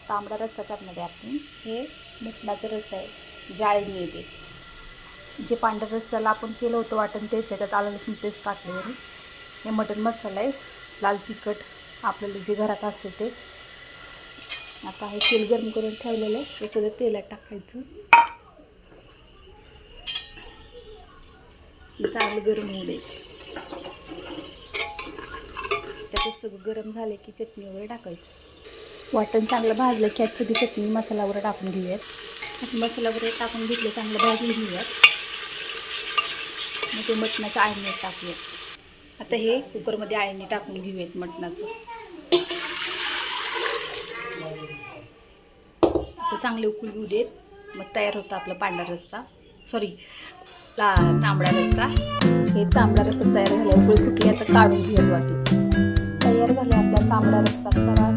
तांबडा रस्सा करणार आहे आपण. हे मटणाचा रस्सा आहे, जाळीने येते. जे पांढऱ्या रस्स्याला आपण केलं होतं वाटण तेच आहे. त्यात आलं लसूण पेस्ट टाकलेली. हे मटण मसाला आहे, लाल तिखट आपल्याला जे घरात असते ते. आता हे तेल गरम करून ठेवलेलं आहे, ते सगळं तेलात टाकायचं. चांगलं गरम होऊ द्यायचं. त्याचं सगळं गरम झाले की चटणी वगैरे टाकायचं. वाटण चांगलं भाजलं की आज सगळी चटणी मसाला वगैरे टाकून घेऊयात. मसाला वगैरे टाकून घेतले, चांगलं भाजून घेऊयात. मग ते मटणाचं आळणी टाकूयात. आता हे कुकरमध्ये आळणी टाकून घेऊयात मटणाचं. आता चांगले उकळी येऊ देत. मग तयार होतं आपला पांढरा रस्सा, तांबडा रस्सा. हे तांबडा रस्सा तयार झाला. उकळी फुटली, आता काढून घेऊयात वाटीत. तयार झाला आपला तांबडा रस्सा. करा